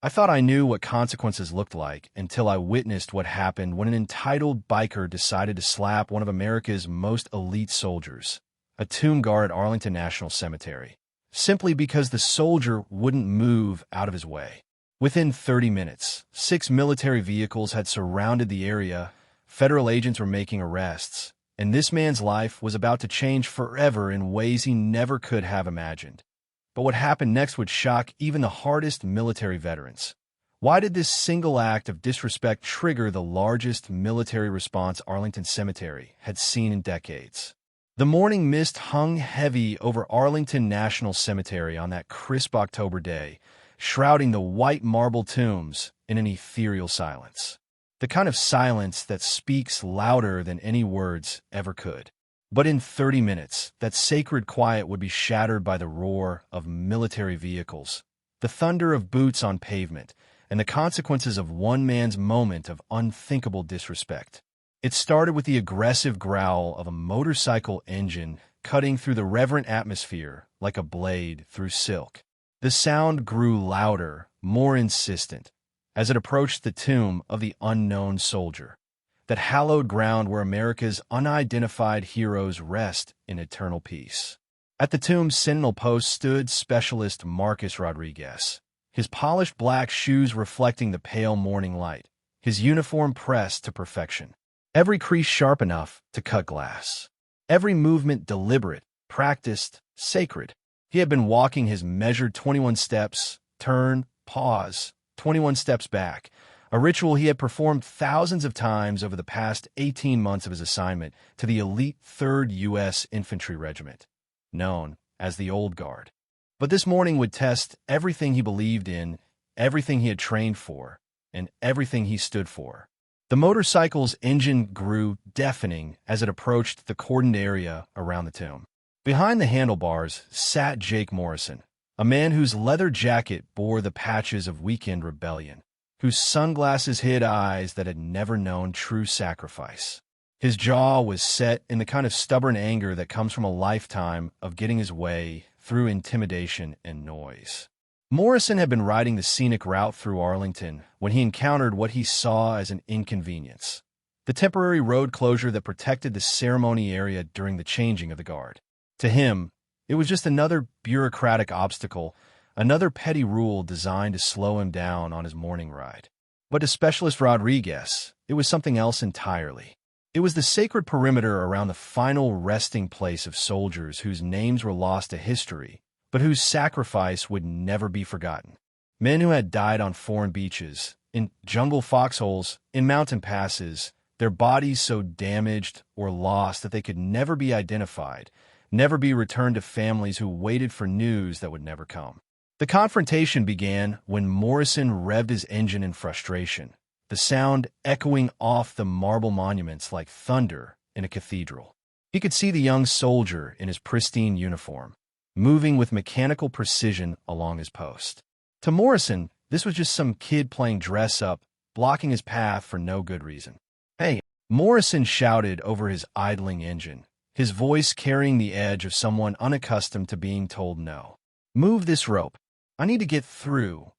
I thought I knew what consequences looked like until I witnessed what happened when an entitled biker decided to slap one of America's most elite soldiers, a tomb guard at Arlington National Cemetery, simply because the soldier wouldn't move out of his way. Within 30 minutes, 6 military vehicles had surrounded the area, federal agents were making arrests, and this man's life was about to change forever in ways he never could have imagined. But what happened next would shock even the hardest military veterans. Why did this single act of disrespect trigger the largest military response Arlington Cemetery had seen in decades? The morning mist hung heavy over Arlington National Cemetery on that crisp October day, shrouding the white marble tombs in an ethereal silence. The kind of silence that speaks louder than any words ever could. But in 30 minutes, that sacred quiet would be shattered by the roar of military vehicles, the thunder of boots on pavement, and the consequences of one man's moment of unthinkable disrespect. It started with the aggressive growl of a motorcycle engine cutting through the reverent atmosphere like a blade through silk. The sound grew louder, more insistent, as it approached the tomb of the unknown soldier, that hallowed ground where America's unidentified heroes rest in eternal peace. At the tomb's sentinel post stood Specialist Marcus Rodriguez, his polished black shoes reflecting the pale morning light, his uniform pressed to perfection. Every crease sharp enough to cut glass. Every movement deliberate, practiced, sacred. He had been walking his measured 21 steps, turn, pause, 21 steps back, a ritual he had performed thousands of times over the past 18 months of his assignment to the elite 3rd U.S. Infantry Regiment, known as the Old Guard. But this morning would test everything he believed in, everything he had trained for, and everything he stood for. The motorcycle's engine grew deafening as it approached the cordoned area around the tomb. Behind the handlebars sat Jake Morrison, a man whose leather jacket bore the patches of weekend rebellion, whose sunglasses hid eyes that had never known true sacrifice. His jaw was set in the kind of stubborn anger that comes from a lifetime of getting his way through intimidation and noise. Morrison had been riding the scenic route through Arlington when he encountered what he saw as an inconvenience, the temporary road closure that protected the ceremony area during the changing of the guard. To him, it was just another bureaucratic obstacle, another petty rule designed to slow him down on his morning ride. But to Specialist Rodriguez, it was something else entirely. It was the sacred perimeter around the final resting place of soldiers whose names were lost to history, but whose sacrifice would never be forgotten. Men who had died on foreign beaches, in jungle foxholes, in mountain passes, their bodies so damaged or lost that they could never be identified, never be returned to families who waited for news that would never come. The confrontation began when Morrison revved his engine in frustration, the sound echoing off the marble monuments like thunder in a cathedral. He could see the young soldier in his pristine uniform, moving with mechanical precision along his post. To Morrison, this was just some kid playing dress-up, blocking his path for no good reason. "Hey!" Morrison shouted over his idling engine, his voice carrying the edge of someone unaccustomed to being told no. "Move this rope. I need to get through."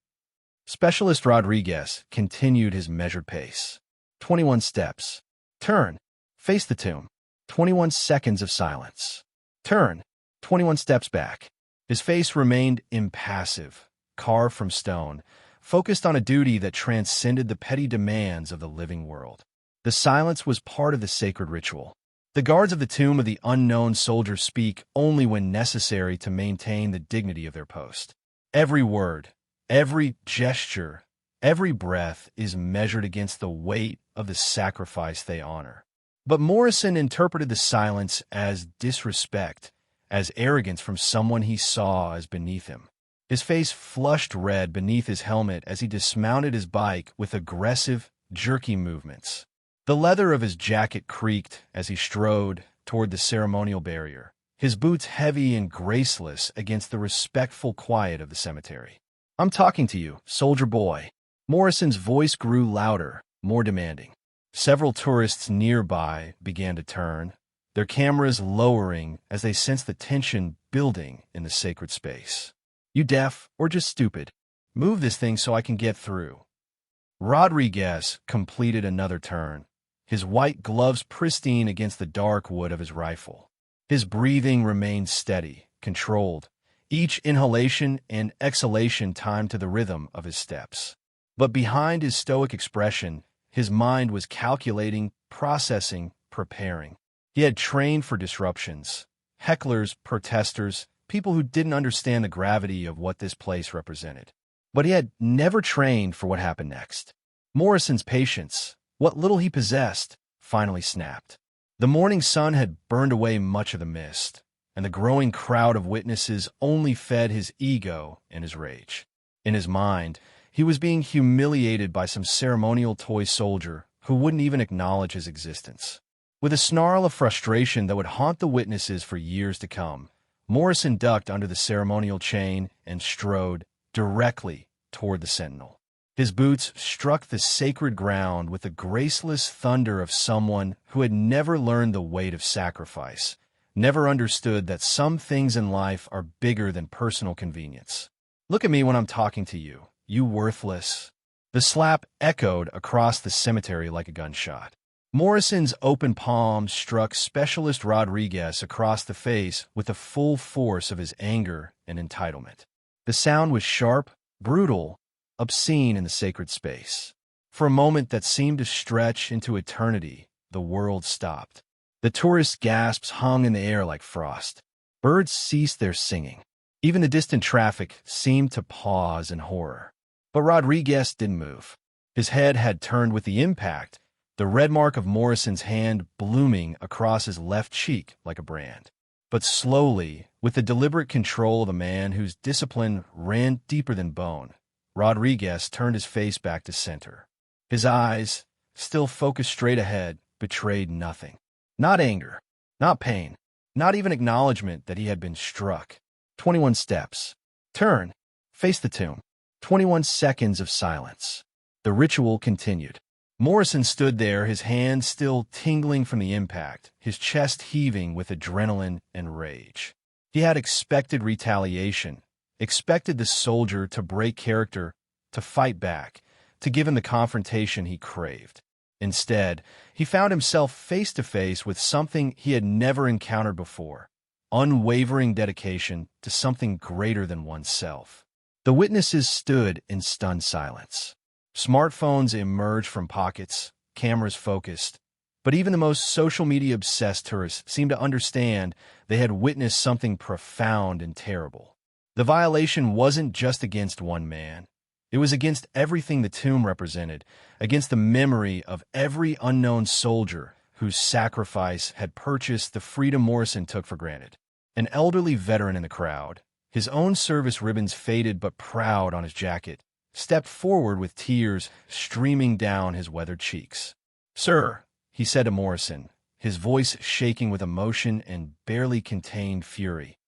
Specialist Rodriguez continued his measured pace. 21 steps. Turn. Face the tomb. 21 seconds of silence. Turn. 21 steps back. His face remained impassive, carved from stone, focused on a duty that transcended the petty demands of the living world. The silence was part of the sacred ritual. The guards of the tomb of the unknown soldier speak only when necessary to maintain the dignity of their post. Every word, every gesture, every breath is measured against the weight of the sacrifice they honor. But Morrison interpreted the silence as disrespect, as arrogance from someone he saw as beneath him. His face flushed red beneath his helmet as he dismounted his bike with aggressive, jerky movements. The leather of his jacket creaked as he strode toward the ceremonial barrier, his boots heavy and graceless against the respectful quiet of the cemetery. "I'm talking to you, soldier boy." Morrison's voice grew louder, more demanding. Several tourists nearby began to turn, their cameras lowering as they sensed the tension building in the sacred space. "You deaf or just stupid?" Move this thing so I can get through. Rodriguez completed another turn, his white gloves pristine against the dark wood of his rifle. His breathing remained steady, controlled, each inhalation and exhalation timed to the rhythm of his steps. But behind his stoic expression, his mind was calculating, processing, preparing. He had trained for disruptions, hecklers, protesters, people who didn't understand the gravity of what this place represented. But he had never trained for what happened next. Morrison's patience, what little he possessed, finally snapped. The morning sun had burned away much of the mist, and the growing crowd of witnesses only fed his ego and his rage. In his mind, he was being humiliated by some ceremonial toy soldier who wouldn't even acknowledge his existence. With a snarl of frustration that would haunt the witnesses for years to come, Morrison ducked under the ceremonial chain and strode directly toward the sentinel. His boots struck the sacred ground with the graceless thunder of someone who had never learned the weight of sacrifice, never understood that some things in life are bigger than personal convenience. Look at me when I'm talking to you, you worthless. The slap echoed across the cemetery like a gunshot. Morrison's open palm struck Specialist Rodriguez across the face with the full force of his anger and entitlement. The sound was sharp, brutal, obscene in the sacred space. For a moment that seemed to stretch into eternity, the world stopped. The tourists' gasps hung in the air like frost. Birds ceased their singing. Even the distant traffic seemed to pause in horror. But Rodriguez didn't move. His head had turned with the impact, the red mark of Morrison's hand blooming across his left cheek like a brand. But slowly, with the deliberate control of a man whose discipline ran deeper than bone, Rodriguez turned his face back to center. His eyes, still focused straight ahead, betrayed nothing. Not anger, not pain, not even acknowledgement that he had been struck. 21 steps. Turn. Face the tomb. 21 seconds of silence. The ritual continued. Morrison stood there, his hands still tingling from the impact, his chest heaving with adrenaline and rage. He had expected retaliation, expected the soldier to break character, to fight back, to give him the confrontation he craved. Instead, he found himself face to face with something he had never encountered before, unwavering dedication to something greater than oneself. The witnesses stood in stunned silence. Smartphones emerged from pockets, cameras focused, but even the most social media-obsessed tourists seemed to understand they had witnessed something profound and terrible. The violation wasn't just against one man. It was against everything the tomb represented, against the memory of every unknown soldier whose sacrifice had purchased the freedom Morrison took for granted. An elderly veteran in the crowd, his own service ribbons faded but proud on his jacket, stepped forward with tears streaming down his weathered cheeks. "Sir," he said to Morrison, his voice shaking with emotion and barely contained fury,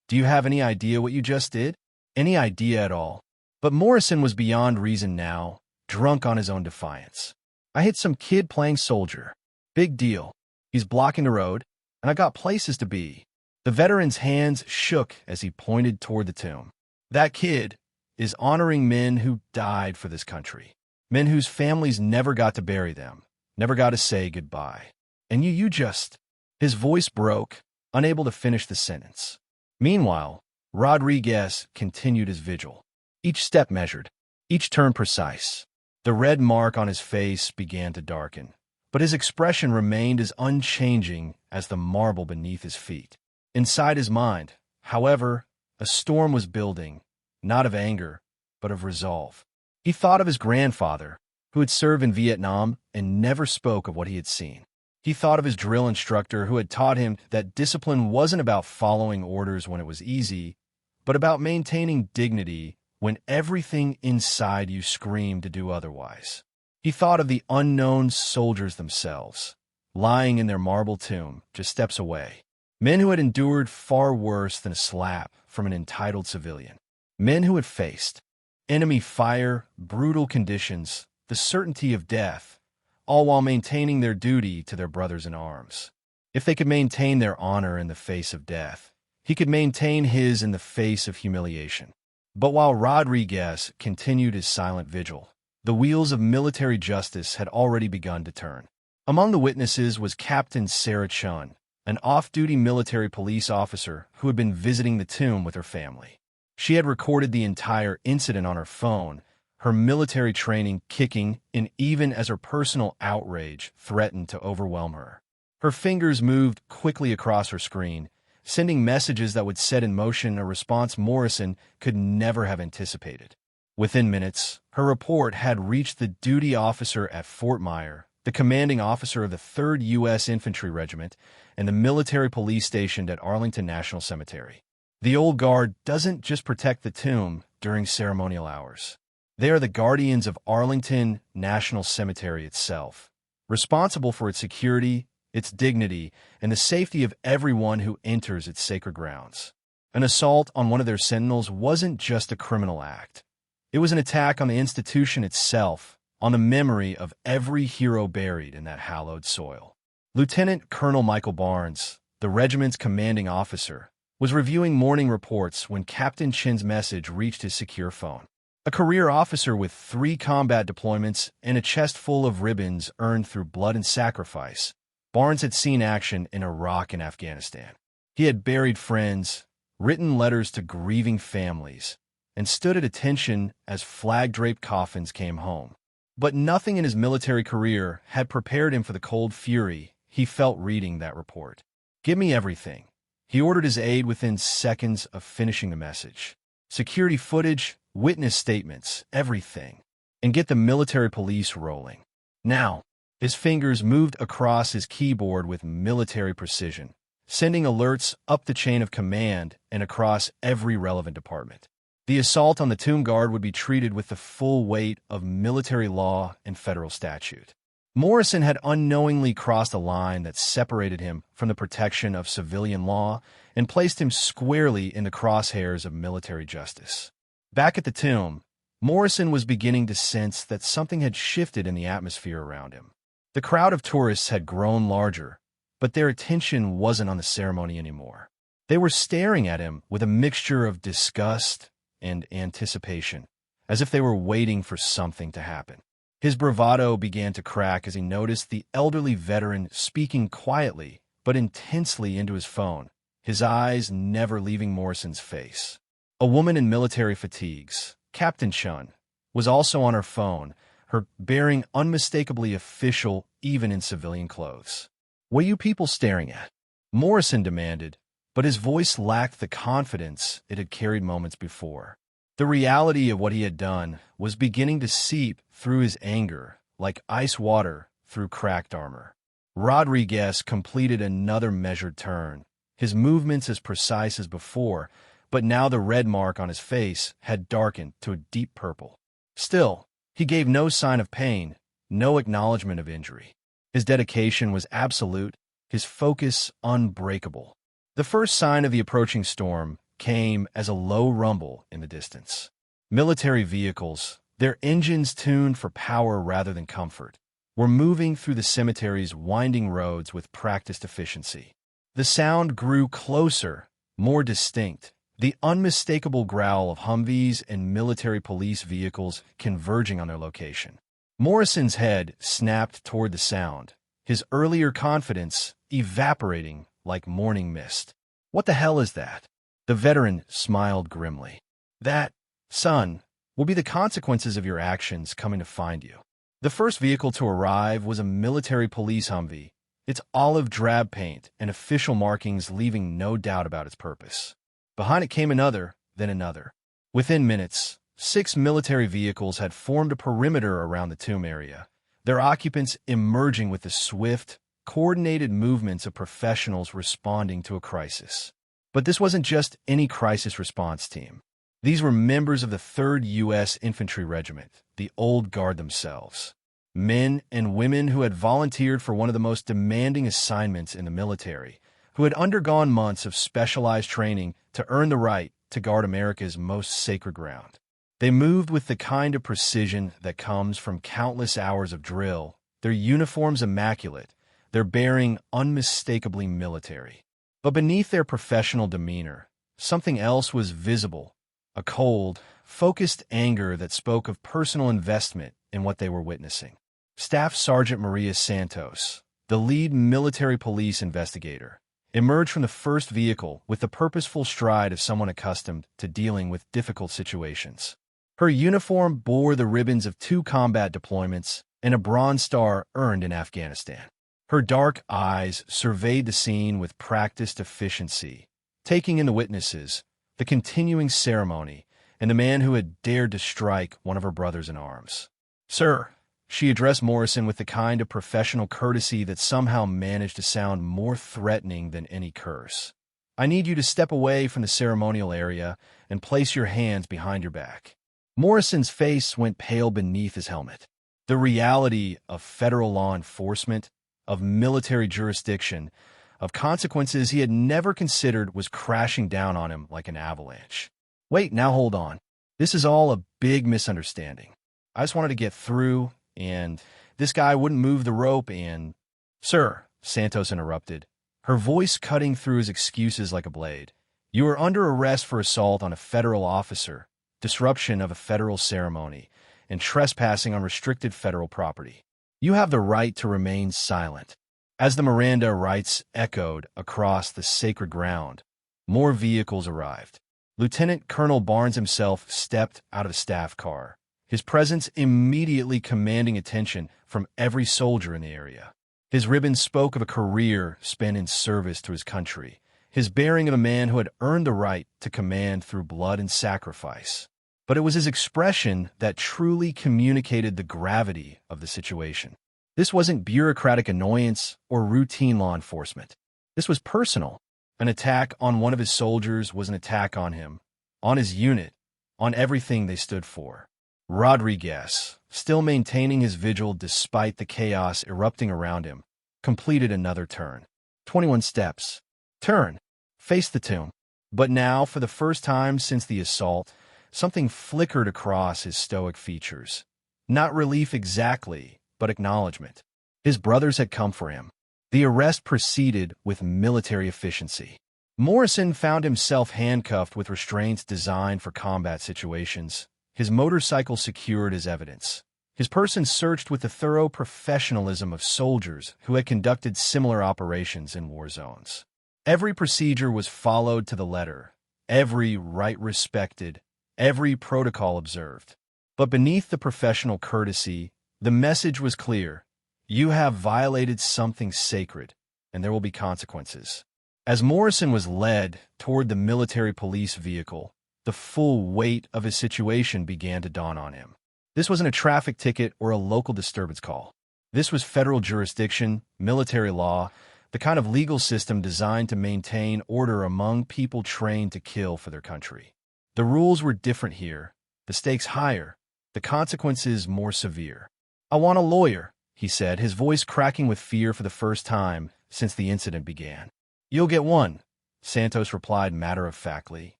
"do you have any idea what you just did? Any idea at all?" But Morrison was beyond reason now, drunk on his own defiance. "I hit some kid playing soldier. Big deal. He's blocking the road, and I got places to be." The veteran's hands shook as he pointed toward the tomb. "That kid is honoring men who died for this country, men whose families never got to bury them, never got to say goodbye. And you just—" His voice broke, unable to finish the sentence. Meanwhile, Rodriguez continued his vigil. Each step measured, each turn precise. The red mark on his face began to darken, but his expression remained as unchanging as the marble beneath his feet. Inside his mind, however, a storm was building, not of anger, but of resolve. He thought of his grandfather, who had served in Vietnam and never spoke of what he had seen. He thought of his drill instructor who had taught him that discipline wasn't about following orders when it was easy, but about maintaining dignity when everything inside you screamed to do otherwise. He thought of the unknown soldiers themselves, lying in their marble tomb just steps away. Men who had endured far worse than a slap from an entitled civilian. Men who had faced enemy fire, brutal conditions, the certainty of death, all while maintaining their duty to their brothers in arms. If they could maintain their honor in the face of death, he could maintain his in the face of humiliation. But while Rodriguez continued his silent vigil, the wheels of military justice had already begun to turn. Among the witnesses was Captain Sarah Chun, an off-duty military police officer who had been visiting the tomb with her family. She had recorded the entire incident on her phone, her military training kicking in even as her personal outrage threatened to overwhelm her. Her fingers moved quickly across her screen, sending messages that would set in motion a response Morrison could never have anticipated. Within minutes, her report had reached the duty officer at Fort Myer, the commanding officer of the 3rd U.S. Infantry Regiment, and the military police stationed at Arlington National Cemetery. The Old Guard doesn't just protect the tomb during ceremonial hours. They are the guardians of Arlington National Cemetery itself, responsible for its security, its dignity, and the safety of everyone who enters its sacred grounds. An assault on one of their sentinels wasn't just a criminal act. It was an attack on the institution itself, on the memory of every hero buried in that hallowed soil. Lieutenant Colonel Michael Barnes, the regiment's commanding officer, was reviewing morning reports when Captain Chin's message reached his secure phone. A career officer with 3 combat deployments and a chest full of ribbons earned through blood and sacrifice, Barnes had seen action in Iraq and Afghanistan. He had buried friends, written letters to grieving families, and stood at attention as flag-draped coffins came home. But nothing in his military career had prepared him for the cold fury he felt reading that report. "Give me everything," he ordered his aide within seconds of finishing the message. "Security footage, witness statements, everything. And get the military police rolling. Now." His fingers moved across his keyboard with military precision, sending alerts up the chain of command and across every relevant department. The assault on the tomb guard would be treated with the full weight of military law and federal statute. Morrison had unknowingly crossed a line that separated him from the protection of civilian law and placed him squarely in the crosshairs of military justice. Back at the tomb, Morrison was beginning to sense that something had shifted in the atmosphere around him. The crowd of tourists had grown larger, but their attention wasn't on the ceremony anymore. They were staring at him with a mixture of disgust and anticipation, as if they were waiting for something to happen. His bravado began to crack as he noticed the elderly veteran speaking quietly but intensely into his phone, his eyes never leaving Morrison's face. A woman in military fatigues, Captain Chun, was also on her phone, her bearing unmistakably official even in civilian clothes. "What are you people staring at?" Morrison demanded, but his voice lacked the confidence it had carried moments before. The reality of what he had done was beginning to seep through his anger like ice water through cracked armor. Rodriguez completed another measured turn, his movements as precise as before, but now the red mark on his face had darkened to a deep purple. Still, he gave no sign of pain, no acknowledgement of injury. His dedication was absolute, his focus unbreakable. The first sign of the approaching storm came as a low rumble in the distance. Military vehicles, their engines tuned for power rather than comfort, were moving through the cemetery's winding roads with practiced efficiency. The sound grew closer, more distinct, the unmistakable growl of Humvees and military police vehicles converging on their location. Morrison's head snapped toward the sound, his earlier confidence evaporating like morning mist. "What the hell is that?" The veteran smiled grimly. "That, son, will be the consequences of your actions coming to find you." The first vehicle to arrive was a military police Humvee, its olive drab paint and official markings leaving no doubt about its purpose. Behind it came another, then another. Within minutes, 6 military vehicles had formed a perimeter around the tomb area, their occupants emerging with the swift, coordinated movements of professionals responding to a crisis. But this wasn't just any crisis response team. These were members of the 3rd U.S. Infantry Regiment, the Old Guard themselves. Men and women who had volunteered for one of the most demanding assignments in the military, who had undergone months of specialized training to earn the right to guard America's most sacred ground. They moved with the kind of precision that comes from countless hours of drill, their uniforms immaculate, their bearing unmistakably military. But beneath their professional demeanor, something else was visible, a cold, focused anger that spoke of personal investment in what they were witnessing. Staff Sergeant Maria Santos, the lead military police investigator, emerged from the first vehicle with the purposeful stride of someone accustomed to dealing with difficult situations. Her uniform bore the ribbons of 2 combat deployments and a Bronze Star earned in Afghanistan. Her dark eyes surveyed the scene with practiced efficiency, taking in the witnesses, the continuing ceremony, and the man who had dared to strike one of her brothers in arms. "Sir," she addressed Morrison with the kind of professional courtesy that somehow managed to sound more threatening than any curse. "I need you to step away from the ceremonial area and place your hands behind your back." Morrison's face went pale beneath his helmet. The reality of federal law enforcement, of military jurisdiction, of consequences he had never considered was crashing down on him like an avalanche. "Wait, now hold on. This is all a big misunderstanding. I just wanted to get through, and this guy wouldn't move the rope and—" "Sir," Santos interrupted, her voice cutting through his excuses like a blade, "you are under arrest for assault on a federal officer, disruption of a federal ceremony, and trespassing on restricted federal property. You have the right to remain silent." As the Miranda rights echoed across the sacred ground, more vehicles arrived. Lieutenant Colonel Barnes himself stepped out of the staff car, his presence immediately commanding attention from every soldier in the area. His ribbon spoke of a career spent in service to his country, his bearing of a man who had earned the right to command through blood and sacrifice. But it was his expression that truly communicated the gravity of the situation. This wasn't bureaucratic annoyance or routine law enforcement. This was personal. An attack on one of his soldiers was an attack on him, on his unit, on everything they stood for. Rodriguez, still maintaining his vigil despite the chaos erupting around him, completed another turn. 21 steps. Turn. Face the tomb. But now, for the first time since the assault, something flickered across his stoic features. Not relief exactly, but acknowledgement. His brothers had come for him. The arrest proceeded with military efficiency. Morrison found himself handcuffed with restraints designed for combat situations, his motorcycle secured as evidence, his person searched with the thorough professionalism of soldiers who had conducted similar operations in war zones. Every procedure was followed to the letter, every right respected, every protocol observed. But beneath the professional courtesy, the message was clear. You have violated something sacred, and there will be consequences. As Morrison was led toward the military police vehicle, the full weight of his situation began to dawn on him. This wasn't a traffic ticket or a local disturbance call. This was federal jurisdiction, military law, the kind of legal system designed to maintain order among people trained to kill for their country. The rules were different here, the stakes higher, the consequences more severe. "I want a lawyer," he said, his voice cracking with fear for the first time since the incident began. "You'll get one," Santos replied matter-of-factly,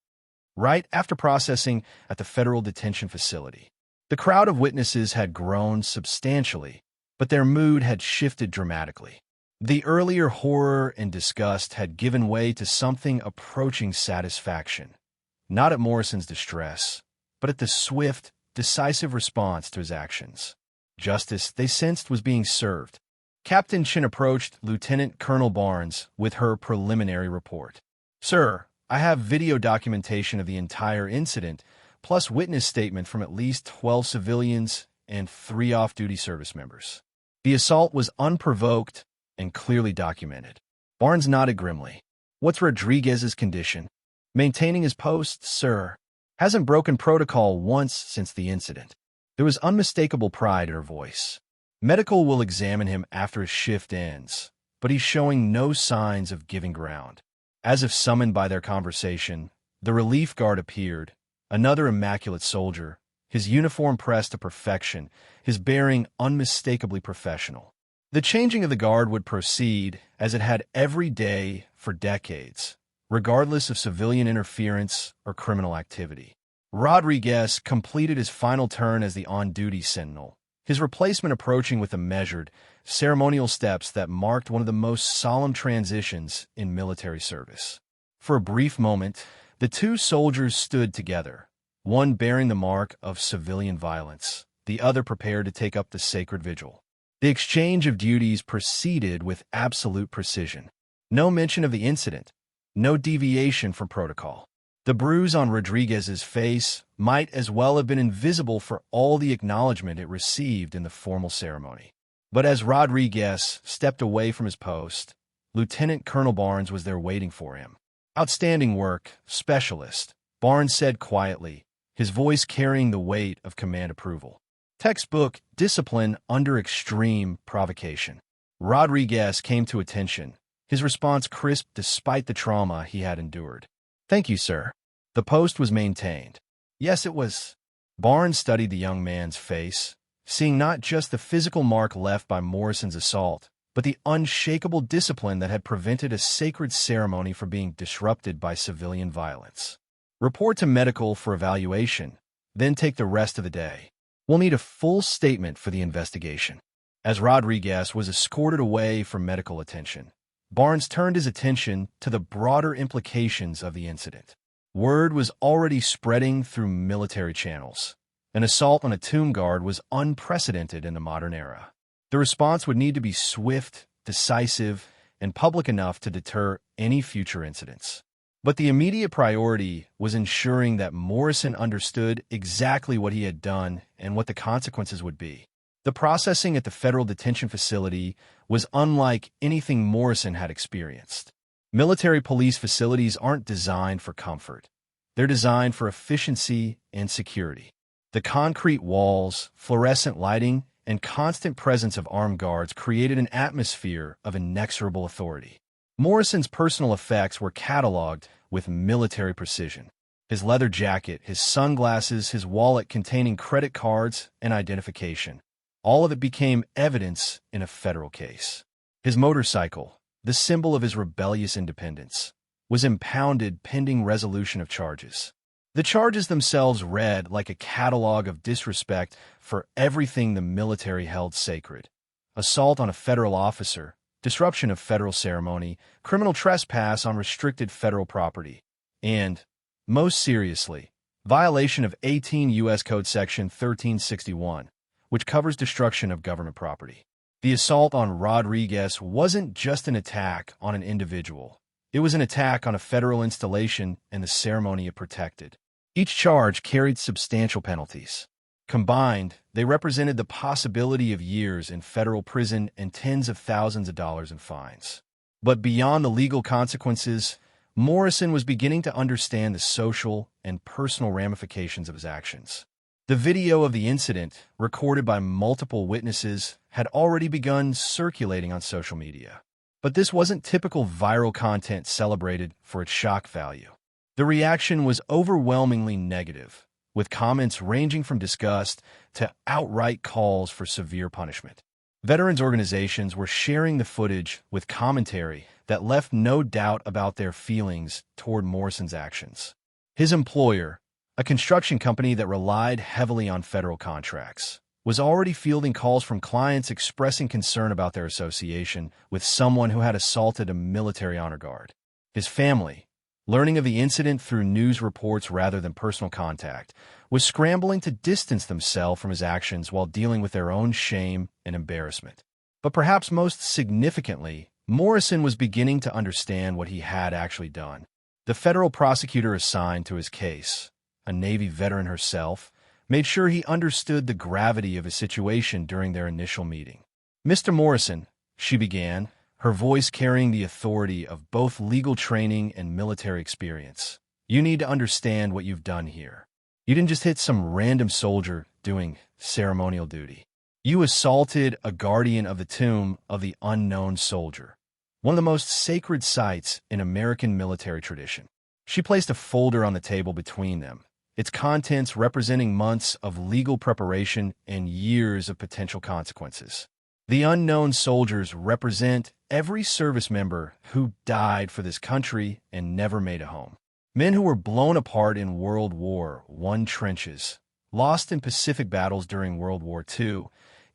right after processing at the federal detention facility. The crowd of witnesses had grown substantially, but their mood had shifted dramatically. The earlier horror and disgust had given way to something approaching satisfaction, not at Morrison's distress, but at the swift, decisive response to his actions. Justice, they sensed, was being served. Captain Chin approached Lieutenant Colonel Barnes with her preliminary report. "Sir, I have video documentation of the entire incident, plus witness statement from at least 12 civilians and 3 off-duty service members. The assault was unprovoked and clearly documented." Barnes nodded grimly. "What's Rodriguez's condition?" "Maintaining his post, sir. Hasn't broken protocol once since the incident." There was unmistakable pride in her voice. "Medical will examine him after his shift ends, but he's showing no signs of giving ground." As if summoned by their conversation, the relief guard appeared, another immaculate soldier, his uniform pressed to perfection, his bearing unmistakably professional. The changing of the guard would proceed as it had every day for decades, regardless of civilian interference or criminal activity. Rodriguez completed his final turn as the on-duty sentinel, his replacement approaching with the measured, ceremonial steps that marked one of the most solemn transitions in military service. For a brief moment, the two soldiers stood together, one bearing the mark of civilian violence, the other prepared to take up the sacred vigil. The exchange of duties proceeded with absolute precision. No mention of the incident, no deviation from protocol. The bruise on Rodriguez's face might as well have been invisible for all the acknowledgement it received in the formal ceremony. But as Rodriguez stepped away from his post, Lieutenant Colonel Barnes was there waiting for him. "Outstanding work, Specialist," Barnes said quietly, his voice carrying the weight of command approval. "Textbook discipline under extreme provocation." Rodriguez came to attention, his response crisp despite the trauma he had endured. "Thank you, sir." The post was maintained. Yes, it was. Barnes studied the young man's face, seeing not just the physical mark left by Morrison's assault, but the unshakable discipline that had prevented a sacred ceremony from being disrupted by civilian violence. "Report to medical for evaluation, then take the rest of the day. We'll need a full statement for the investigation." As Rodriguez was escorted away from medical attention, Barnes turned his attention to the broader implications of the incident. Word was already spreading through military channels. An assault on a tomb guard was unprecedented in the modern era. The response would need to be swift, decisive, and public enough to deter any future incidents. But the immediate priority was ensuring that Morrison understood exactly what he had done and what the consequences would be. The processing at the federal detention facility was unlike anything Morrison had experienced. Military police facilities aren't designed for comfort. They're designed for efficiency and security. The concrete walls, fluorescent lighting, and constant presence of armed guards created an atmosphere of inexorable authority. Morrison's personal effects were cataloged with military precision. His leather jacket, his sunglasses, his wallet containing credit cards and identification. All of it became evidence in a federal case. His motorcycle, the symbol of his rebellious independence, was impounded pending resolution of charges. The charges themselves read like a catalog of disrespect for everything the military held sacred: assault on a federal officer, disruption of federal ceremony, criminal trespass on restricted federal property, and, most seriously, violation of 18 U.S. Code Section 1361, which covers destruction of government property. The assault on Rodriguez wasn't just an attack on an individual. It was an attack on a federal installation and the ceremony it protected. Each charge carried substantial penalties. Combined, they represented the possibility of years in federal prison and tens of thousands of dollars in fines. But beyond the legal consequences, Morrison was beginning to understand the social and personal ramifications of his actions. The video of the incident, recorded by multiple witnesses, had already begun circulating on social media. But this wasn't typical viral content celebrated for its shock value. The reaction was overwhelmingly negative, with comments ranging from disgust to outright calls for severe punishment. Veterans organizations were sharing the footage with commentary that left no doubt about their feelings toward Morrison's actions. His employer, a construction company that relied heavily on federal contracts, was already fielding calls from clients expressing concern about their association with someone who had assaulted a military honor guard. His family, learning of the incident through news reports rather than personal contact, was scrambling to distance themselves from his actions while dealing with their own shame and embarrassment. But perhaps most significantly, Morrison was beginning to understand what he had actually done. The federal prosecutor assigned to his case, a Navy veteran herself, made sure he understood the gravity of his situation during their initial meeting. "Mr. Morrison," she began, her voice carrying the authority of both legal training and military experience, "you need to understand what you've done here. You didn't just hit some random soldier doing ceremonial duty. You assaulted a guardian of the tomb of the unknown soldier, one of the most sacred sites in American military tradition." She placed a folder on the table between them, its contents representing months of legal preparation and years of potential consequences. The unknown soldiers represent every service member who died for this country and never made a home. Men who were blown apart in World War I trenches, lost in Pacific battles during World War II,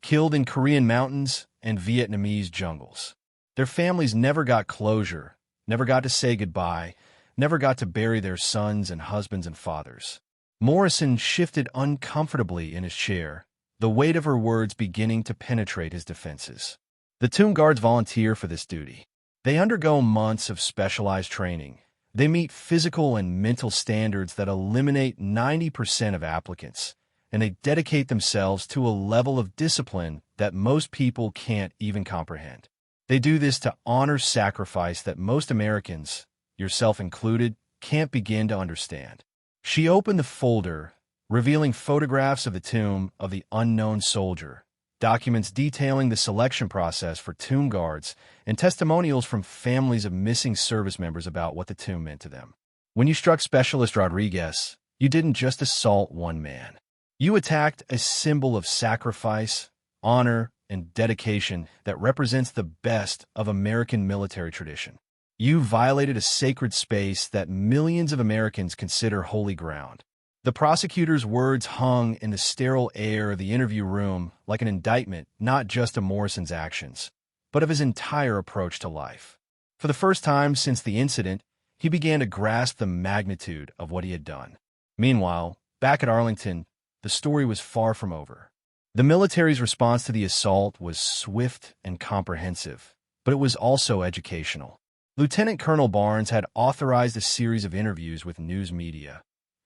killed in Korean mountains and Vietnamese jungles. Their families never got closure, never got to say goodbye, never got to bury their sons and husbands and fathers. Morrison shifted uncomfortably in his chair, the weight of her words beginning to penetrate his defenses. The Tomb Guards volunteer for this duty. They undergo months of specialized training. They meet physical and mental standards that eliminate 90% of applicants, and they dedicate themselves to a level of discipline that most people can't even comprehend. They do this to honor sacrifice that most Americans, yourself included, can't begin to understand. She opened the folder, revealing photographs of the tomb of the unknown soldier, documents detailing the selection process for tomb guards, and testimonials from families of missing service members about what the tomb meant to them. When you struck Specialist Rodriguez, you didn't just assault one man. You attacked a symbol of sacrifice, honor, and dedication that represents the best of American military tradition. You violated a sacred space that millions of Americans consider holy ground. The prosecutor's words hung in the sterile air of the interview room like an indictment not just of Morrison's actions, but of his entire approach to life. For the first time since the incident, he began to grasp the magnitude of what he had done. Meanwhile, back at Arlington, the story was far from over. The military's response to the assault was swift and comprehensive, but it was also educational. Lieutenant Colonel Barnes had authorized a series of interviews with news media,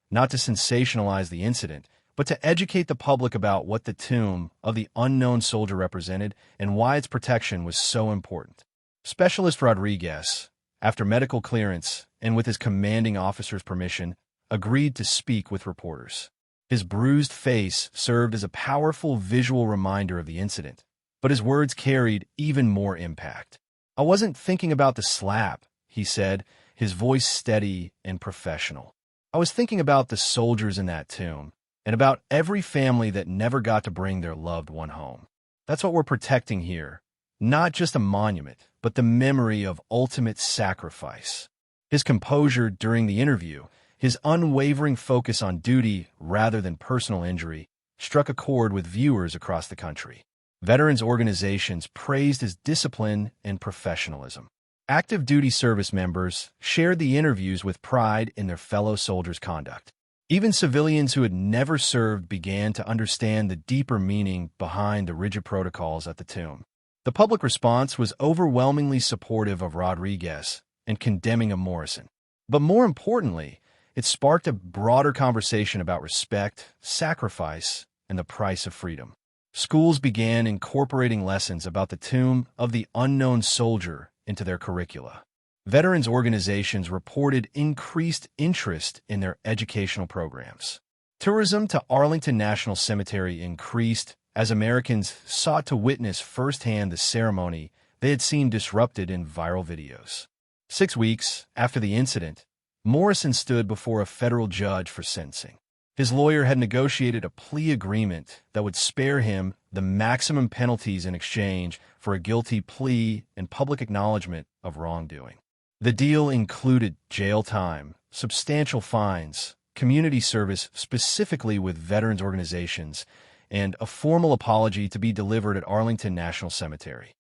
not to sensationalize the incident, but to educate the public about what the tomb of the unknown soldier represented and why its protection was so important. Specialist Rodriguez, after medical clearance and with his commanding officer's permission, agreed to speak with reporters. His bruised face served as a powerful visual reminder of the incident, but his words carried even more impact. "I wasn't thinking about the slap," he said, his voice steady and professional. "I was thinking about the soldiers in that tomb, and about every family that never got to bring their loved one home. That's what we're protecting here. Not just a monument, but the memory of ultimate sacrifice." His composure during the interview, his unwavering focus on duty rather than personal injury, struck a chord with viewers across the country. Veterans organizations praised his discipline and professionalism. Active duty service members shared the interviews with pride in their fellow soldiers' conduct. Even civilians who had never served began to understand the deeper meaning behind the rigid protocols at the tomb. The public response was overwhelmingly supportive of Rodriguez and condemning of Morrison. But more importantly, it sparked a broader conversation about respect, sacrifice, and the price of freedom. Schools began incorporating lessons about the tomb of the unknown soldier into their curricula. Veterans organizations reported increased interest in their educational programs. Tourism to Arlington National Cemetery increased as Americans sought to witness firsthand the ceremony they had seen disrupted in viral videos. 6 weeks after the incident, Morrison stood before a federal judge for sentencing. His lawyer had negotiated a plea agreement that would spare him the maximum penalties in exchange for a guilty plea and public acknowledgement of wrongdoing. The deal included jail time, substantial fines, community service specifically with veterans organizations, and a formal apology to be delivered at Arlington National Cemetery.